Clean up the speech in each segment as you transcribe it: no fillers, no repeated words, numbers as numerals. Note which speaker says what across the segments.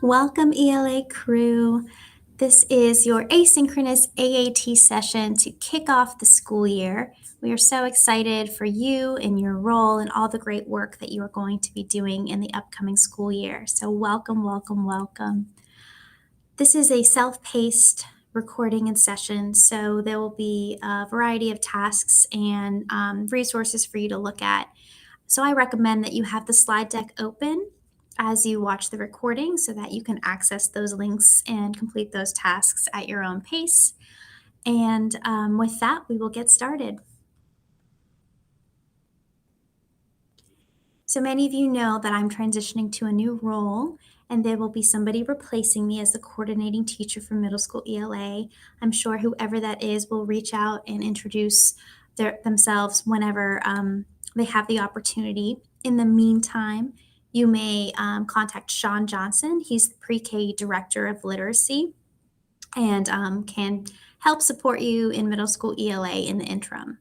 Speaker 1: Welcome, ELA crew. This is your asynchronous AAT session to kick off the school year. We are so excited for you and your role and all the great work that you are going to be doing in the upcoming school year. So, welcome, welcome, welcome. This is a self paced recording and session, so there will be a variety of tasks and resources for you to look at. So I recommend that you have the slide deck open as you watch the recording so that you can access those links and complete those tasks at your own pace. And with that, we will get started. So many of you know that I'm transitioning to a new role, and there will be somebody replacing me as the coordinating teacher for middle school ELA. I'm sure whoever that is will reach out and introduce themselves whenever they have the opportunity. In the meantime, you may contact Sean Johnson. He's the pre-K director of literacy and can help support you in middle school ELA in the interim.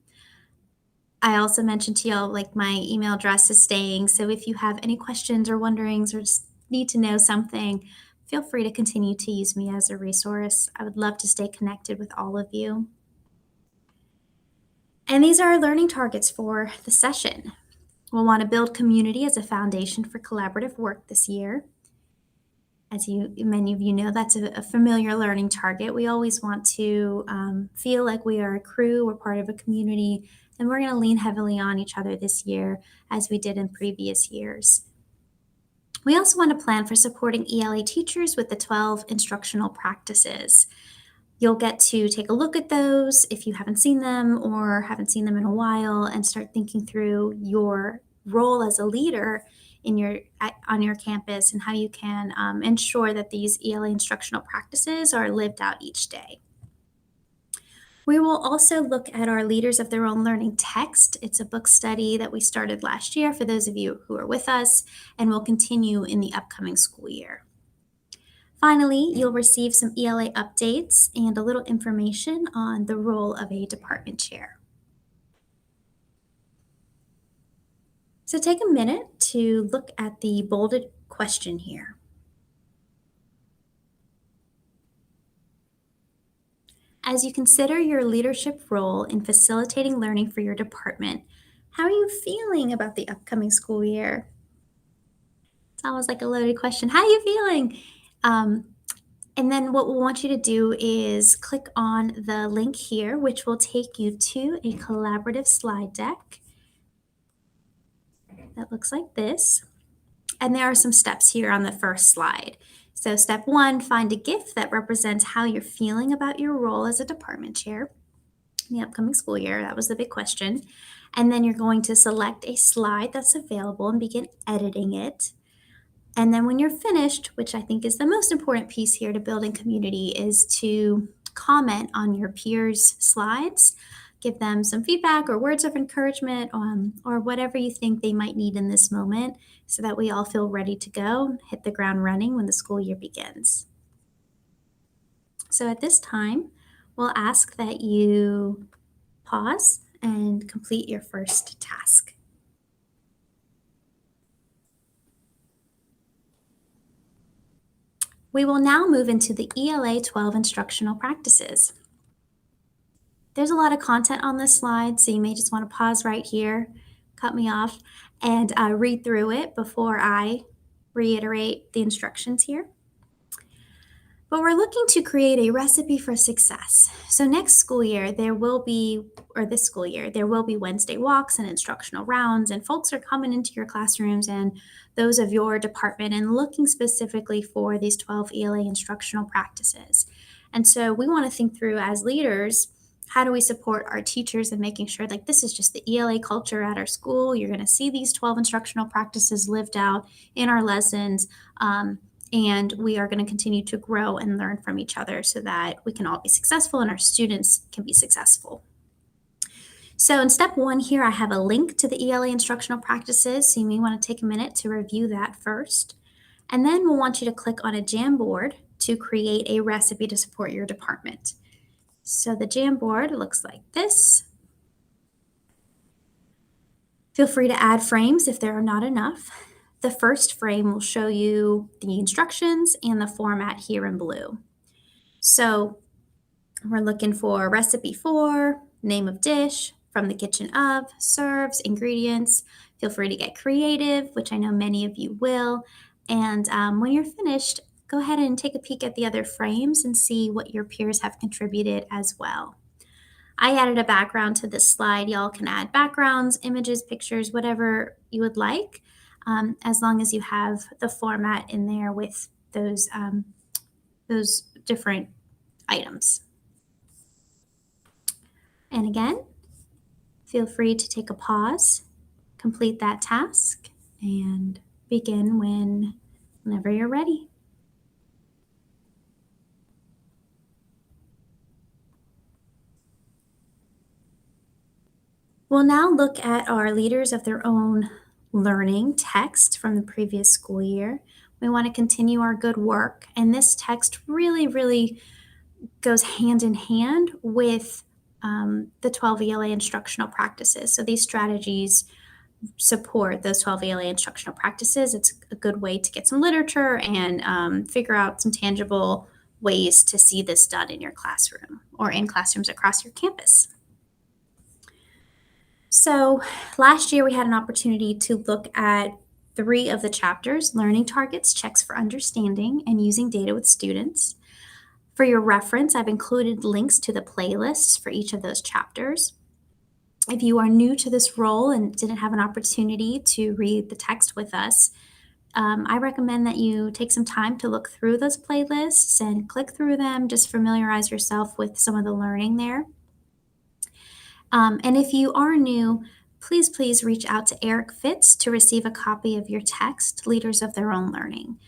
Speaker 1: I also mentioned to y'all like my email address is staying. So if you have any questions or wonderings or just need to know something, feel free to continue to use me as a resource. I would love to stay connected with all of you. And these are our learning targets for the session. We'll want to build community as a foundation for collaborative work this year. As many of you know, that's a familiar learning target. We always want to feel like we are a crew, we're part of a community, and we're going to lean heavily on each other this year as we did in previous years. We also want to plan for supporting ELA teachers with the 12 instructional practices. You'll get to take a look at those if you haven't seen them or haven't seen them in a while and start thinking through your role as a leader on your campus and how you can ensure that these ELA instructional practices are lived out each day. We will also look at our Leaders of Their Own Learning text. It's a book study that we started last year for those of you who are with us and will continue in the upcoming school year. Finally, you'll receive some ELA updates and a little information on the role of a department chair. So take a minute to look at the bolded question here. As you consider your leadership role in facilitating learning for your department, how are you feeling about the upcoming school year? It's almost like a loaded question. How are you feeling? And then what we'll want you to do is click on the link here, which will take you to a collaborative slide deck that looks like this. And there are some steps here on the first slide. So step 1, find a GIF that represents how you're feeling about your role as a department chair in the upcoming school year. That was the big question. And then you're going to select a slide that's available and begin editing it. And then when you're finished, which I think is the most important piece here to building community, is to comment on your peers' slides, give them some feedback or words of encouragement or whatever you think they might need in this moment so that we all feel ready to go, hit the ground running when the school year begins. So at this time, we'll ask that you pause and complete your first task. We will now move into the ELA 12 instructional practices. There's a lot of content on this slide, so you may just want to pause right here, cut me off, and read through it before I reiterate the instructions here. But we're looking to create a recipe for success. So next school year, this school year, there will be Wednesday walks and instructional rounds, and folks are coming into your classrooms and those of your department and looking specifically for these 12 ELA instructional practices. And so we want to think through as leaders, how do we support our teachers in making sure like this is just the ELA culture at our school? You're going to see these 12 instructional practices lived out in our lessons. And we are going to continue to grow and learn from each other so that we can all be successful and our students can be successful. So in step 1 here, I have a link to the ELA instructional practices. So you may want to take a minute to review that first. And then we'll want you to click on a Jamboard to create a recipe to support your department. So the Jamboard looks like this. Feel free to add frames if there are not enough. the first frame will show you the instructions and the format here in blue. So we're looking for recipe for, name of dish, from the kitchen of, serves, ingredients. Feel free to get creative, which I know many of you will. And when you're finished, go ahead and take a peek at the other frames and see what your peers have contributed as well. I added a background to this slide. Y'all can add backgrounds, images, pictures, whatever you would like, as long as you have the format in there with those different items. And again, feel free to take a pause, complete that task, and begin whenever you're ready. We'll now look at our leaders of their own learning text from the previous school year. We want to continue our good work, and this text really goes hand in hand with the 12 ELA instructional practices. So these strategies support those 12 ELA instructional practices. It's a good way to get some literature and figure out some tangible ways to see this done in your classroom or in classrooms across your campus. So last year we had an opportunity to look at 3 of the chapters: learning targets, checks for understanding, and using data with students. For your reference, I've included links to the playlists for each of those chapters. If you are new to this role and didn't have an opportunity to read the text with us, I recommend that you take some time to look through those playlists and click through them, just familiarize yourself with some of the learning there. And if you are new, please reach out to Eric Fitz to receive a copy of your text, Leaders of Their Own Learning.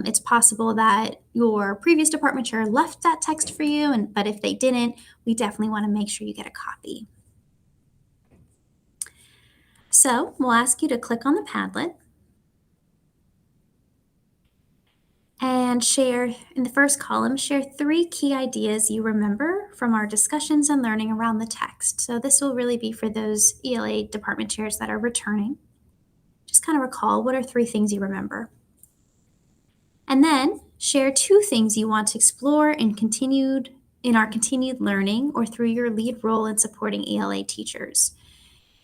Speaker 1: It's possible that your previous department chair left that text for you, but if they didn't, we definitely want to make sure you get a copy. So we'll ask you to click on the Padlet and share, in the first column, share 3 key ideas you remember from our discussions and learning around the text. So this will really be for those ELA department chairs that are returning. Just kind of recall, what are 3 things you remember? And then share 2 things you want to explore in our continued learning or through your lead role in supporting ELA teachers.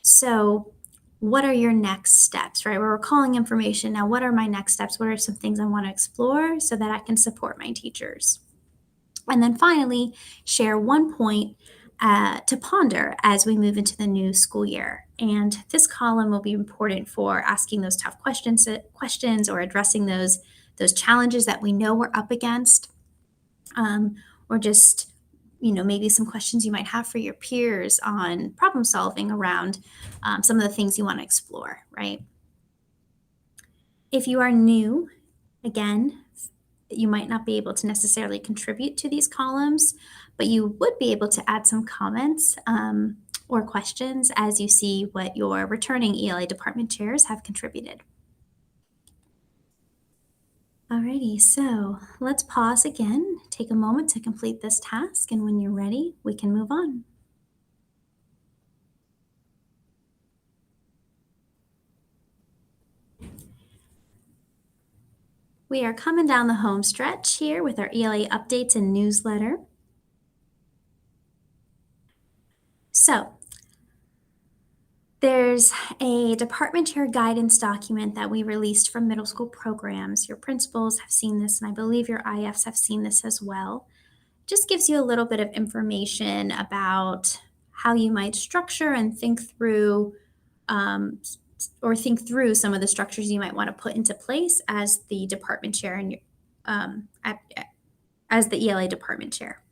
Speaker 1: So what are your next steps, right? We're recalling information. Now, what are my next steps? What are some things I want to explore so that I can support my teachers? And then finally, share 1 point to ponder as we move into the new school year. And this column will be important for asking those tough questions or addressing those challenges that we know we're up against, or just maybe some questions you might have for your peers on problem solving around some of the things you want to explore, right? If you are new, again, you might not be able to necessarily contribute to these columns, but you would be able to add some comments or questions as you see what your returning ELA department chairs have contributed. Alrighty, so let's pause again, take a moment to complete this task, and when you're ready, we can move on. We are coming down the home stretch here with our ELA updates and newsletter. So there's a department chair guidance document that we released from middle school programs. Your principals have seen this, and I believe your IFs have seen this as well. It just gives you a little bit of information about how you might structure and think through some of the structures you might want to put into place as the department chair and as the ELA department chair.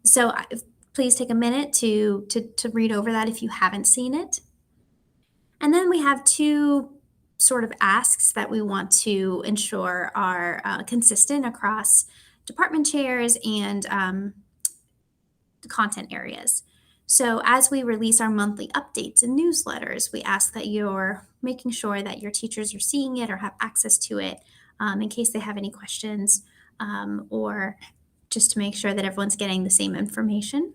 Speaker 1: So please take a minute to read over that if you haven't seen it. And then we have 2 sort of asks that we want to ensure are consistent across department chairs and content areas. So as we release our monthly updates and newsletters, we ask that you're making sure that your teachers are seeing it or have access to it in case they have any questions, or just to make sure that everyone's getting the same information.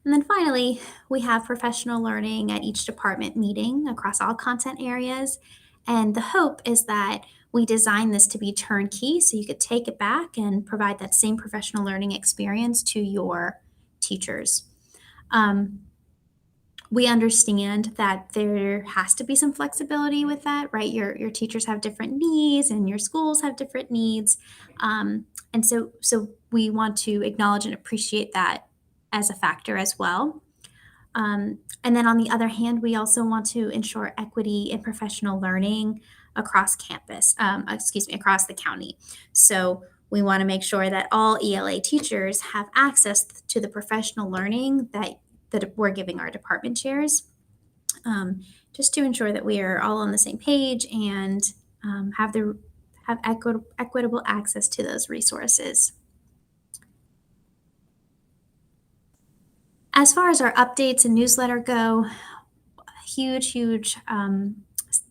Speaker 1: And then finally, we have professional learning at each department meeting across all content areas. And the hope is that we design this to be turnkey so you could take it back and provide that same professional learning experience to your teachers. Um, we understand that there has to be some flexibility with that, right? Your teachers have different needs and your schools have different needs. And so we want to acknowledge and appreciate that as a factor as well. And then on the other hand, we also want to ensure equity in professional learning across campus, across the county. So we want to make sure that all ELA teachers have access to the professional learning that we're giving our department chairs, just to ensure that we are all on the same page and have equitable access to those resources. As far as our updates and newsletter go, huge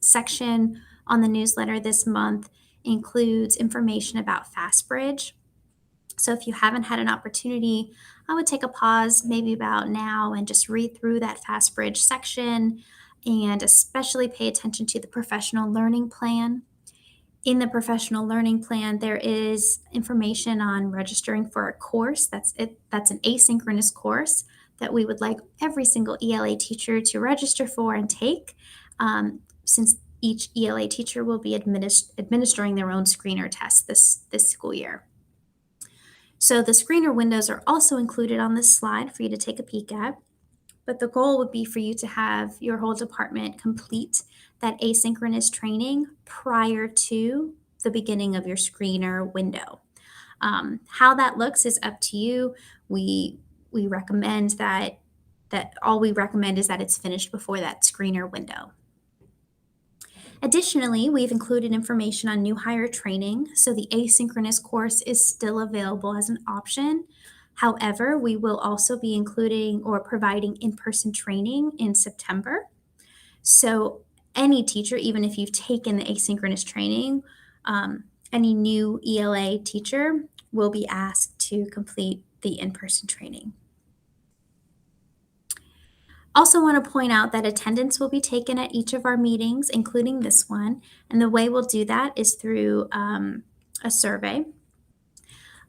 Speaker 1: section on the newsletter this month includes information about FastBridge. So if you haven't had an opportunity, I would take a pause maybe about now and just read through that FastBridge section and especially pay attention to the professional learning plan. In the professional learning plan, there is information on registering for a course. That's an asynchronous course that we would like every single ELA teacher to register for and take, since each ELA teacher will be administering their own screener test this school year. So the screener windows are also included on this slide for you to take a peek at. But the goal would be for you to have your whole department complete that asynchronous training prior to the beginning of your screener window. How that looks is up to you. We recommend that all we recommend is that it's finished before that screener window. Additionally, we've included information on new hire training, so the asynchronous course is still available as an option. However, we will also be including or providing in-person training in September. So any teacher, even if you've taken the asynchronous training, any new ELA teacher will be asked to complete the in-person training. Also want to point out that attendance will be taken at each of our meetings, including this one. And the way we'll do that is through a survey.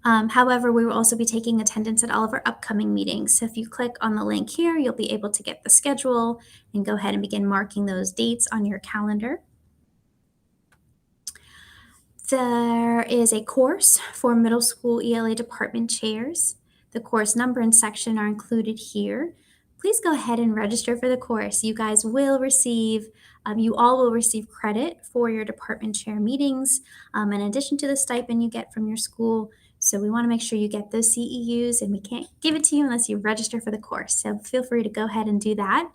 Speaker 1: However, we will also be taking attendance at all of our upcoming meetings. So if you click on the link here, you'll be able to get the schedule and go ahead and begin marking those dates on your calendar. There is a course for middle school ELA department chairs. The course number and section are included here. Please go ahead and register for the course. You guys will receive, you all will receive credit for your department chair meetings, in addition to the stipend you get from your school. So we want to make sure you get those CEUs, and we can't give it to you unless you register for the course. So feel free to go ahead and do that.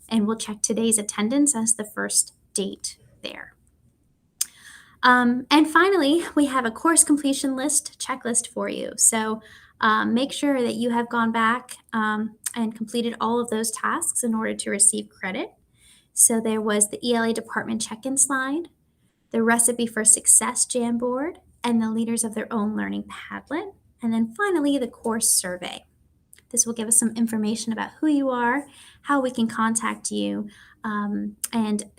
Speaker 1: And we'll check today's attendance as the first date there. And finally, we have a course completion list checklist for you. So make sure that you have gone back and completed all of those tasks in order to receive credit. So there was the ELA department check-in slide, the Recipe for Success Jamboard, and the Leaders of Their Own Learning Padlet. And then finally, the course survey. This will give us some information about who you are, how we can contact you,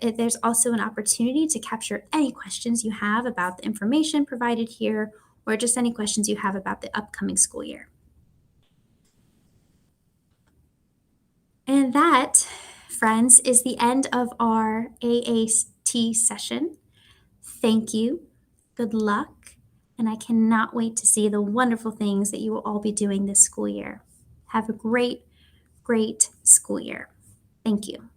Speaker 1: there's also an opportunity to capture any questions you have about the information provided here, or just any questions you have about the upcoming school year. And that, friends, is the end of our AAT session. Thank you. Good luck. And I cannot wait to see the wonderful things that you will all be doing this school year. Have a great school year. Thank you.